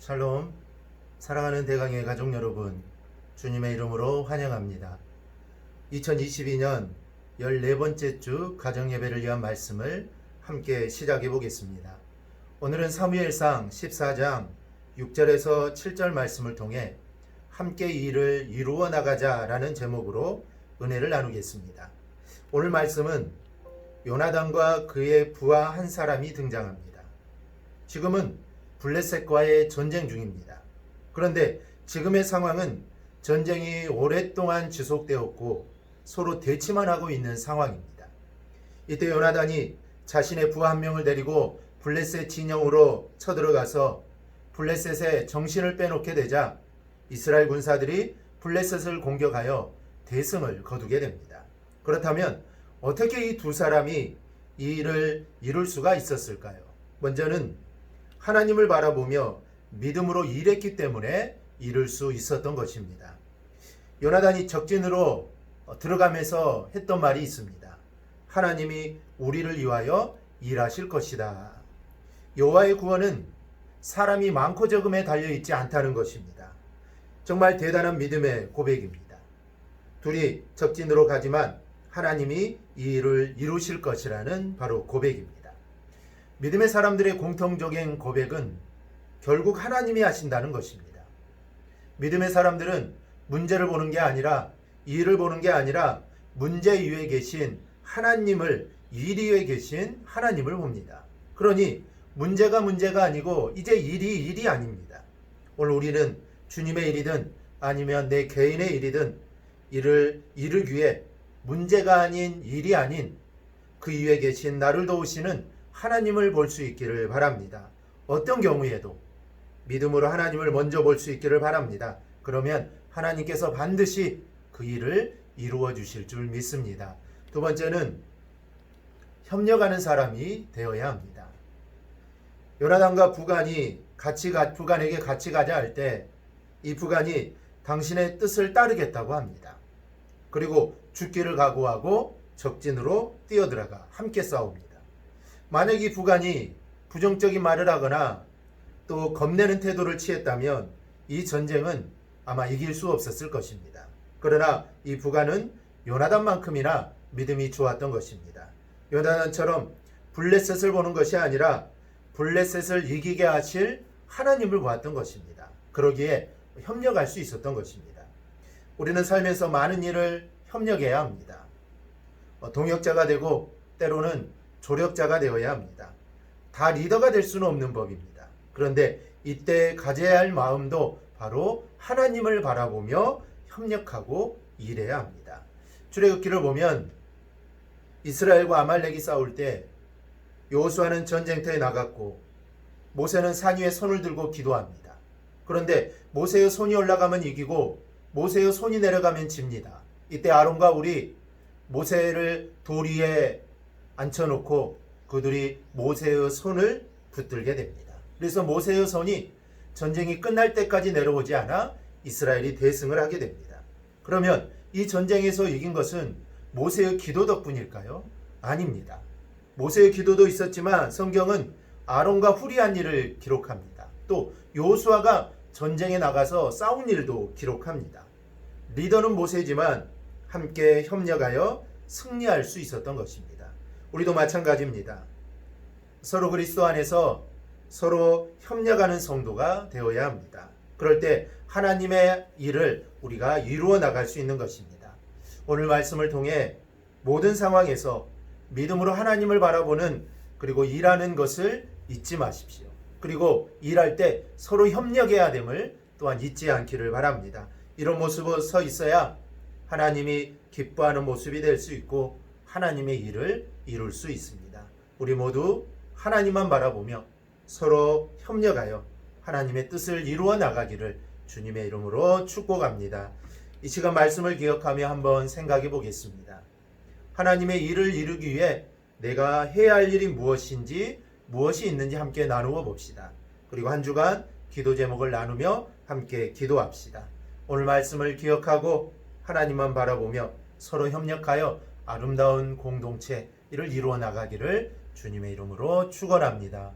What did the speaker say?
샬롬, 사랑하는 대강의 가족 여러분, 주님의 이름으로 환영합니다. 2022년 14번째 주 가정예배를 위한 말씀을 함께 시작해 보겠습니다. 오늘은 사무엘상 14장 6절에서 7절 말씀을 통해 함께 이 일을 이루어 나가자라는 제목으로 은혜를 나누겠습니다. 오늘 말씀은 요나단과 그의 부하 한 사람이 등장합니다. 지금은 블레셋과의 전쟁 중입니다. 그런데 지금의 상황은 전쟁이 오랫동안 지속되었고 서로 대치만 하고 있는 상황입니다. 이때 요나단이 자신의 부하 한 명을 데리고 블레셋 진영으로 쳐들어가서 블레셋에 정신을 빼놓게 되자 이스라엘 군사들이 블레셋을 공격하여 대승을 거두게 됩니다. 그렇다면 어떻게 이 두 사람이 이 일을 이룰 수가 있었을까요? 먼저는 하나님을 바라보며 믿음으로 일했기 때문에 이룰 수 있었던 것입니다. 요나단이 적진으로 들어가면서 했던 말이 있습니다. 하나님이 우리를 위하여 일하실 것이다. 여호와의 구원은 사람이 많고 적음에 달려있지 않다는 것입니다. 정말 대단한 믿음의 고백입니다. 둘이 적진으로 가지만 하나님이 이 일을 이루실 것이라는 바로 고백입니다. 믿음의 사람들의 공통적인 고백은 결국 하나님이 하신다는 것입니다. 믿음의 사람들은 문제를 보는 게 아니라 일을 보는 게 아니라 문제 위에 계신 하나님을, 일 위에 계신 하나님을 봅니다. 그러니 문제가 아니고 이제 일이 아닙니다. 오늘 우리는 주님의 일이든 아니면 내 개인의 일이든 일을 이루기 위해 문제가 아닌 일이 아닌 그 위에 계신 나를 도우시는 하나님을 볼 수 있기를 바랍니다. 어떤 경우에도 믿음으로 하나님을 먼저 볼 수 있기를 바랍니다. 그러면 하나님께서 반드시 그 일을 이루어 주실 줄 믿습니다. 두 번째는 협력하는 사람이 되어야 합니다. 요나단과 부간에게 같이 가자 할 때 이 부간이 당신의 뜻을 따르겠다고 합니다. 그리고 죽기를 각오하고 적진으로 뛰어들어가 함께 싸웁니다. 만약 이 부간이 부정적인 말을 하거나 또 겁내는 태도를 취했다면 이 전쟁은 아마 이길 수 없었을 것입니다. 그러나 이 부간은 요나단만큼이나 믿음이 좋았던 것입니다. 요나단처럼 블레셋을 보는 것이 아니라 블레셋을 이기게 하실 하나님을 보았던 것입니다. 그러기에 협력할 수 있었던 것입니다. 우리는 살면서 많은 일을 협력해야 합니다. 동역자가 되고 때로는 조력자가 되어야 합니다. 다 리더가 될 수는 없는 법입니다. 그런데 이때 가져야 할 마음도 바로 하나님을 바라보며 협력하고 일해야 합니다. 출애굽기를 보면 이스라엘과 아말렉이 싸울 때 여호수아는 전쟁터에 나갔고 모세는 산 위에 손을 들고 기도합니다. 그런데 모세의 손이 올라가면 이기고 모세의 손이 내려가면 집니다. 이때 아론과 우리 모세를 돌 위에 앉혀놓고 그들이 모세의 손을 붙들게 됩니다. 그래서 모세의 손이 전쟁이 끝날 때까지 내려오지 않아 이스라엘이 대승을 하게 됩니다. 그러면 이 전쟁에서 이긴 것은 모세의 기도 덕분일까요? 아닙니다. 모세의 기도도 있었지만 성경은 아론과 후리한 일을 기록합니다. 또 여호수아가 전쟁에 나가서 싸운 일도 기록합니다. 리더는 모세지만 함께 협력하여 승리할 수 있었던 것입니다. 우리도 마찬가지입니다. 서로 그리스도 안에서 서로 협력하는 성도가 되어야 합니다. 그럴 때 하나님의 일을 우리가 이루어 나갈 수 있는 것입니다. 오늘 말씀을 통해 모든 상황에서 믿음으로 하나님을 바라보는 그리고 일하는 것을 잊지 마십시오. 그리고 일할 때 서로 협력해야 됨을 또한 잊지 않기를 바랍니다. 이런 모습으로 서 있어야 하나님이 기뻐하는 모습이 될 수 있고 하나님의 일을 이룰 수 있습니다. 우리 모두 하나님만 바라보며 서로 협력하여 하나님의 뜻을 이루어 나가기를 주님의 이름으로 축복합니다. 이 시간 말씀을 기억하며 한번 생각해 보겠습니다. 하나님의 일을 이루기 위해 내가 해야 할 일이 무엇인지 무엇이 있는지 함께 나누어 봅시다. 그리고 한 주간 기도 제목을 나누며 함께 기도합시다. 오늘 말씀을 기억하고 하나님만 바라보며 서로 협력하여 아름다운 공동체 이를 이루어 나가기를 주님의 이름으로 축원합니다.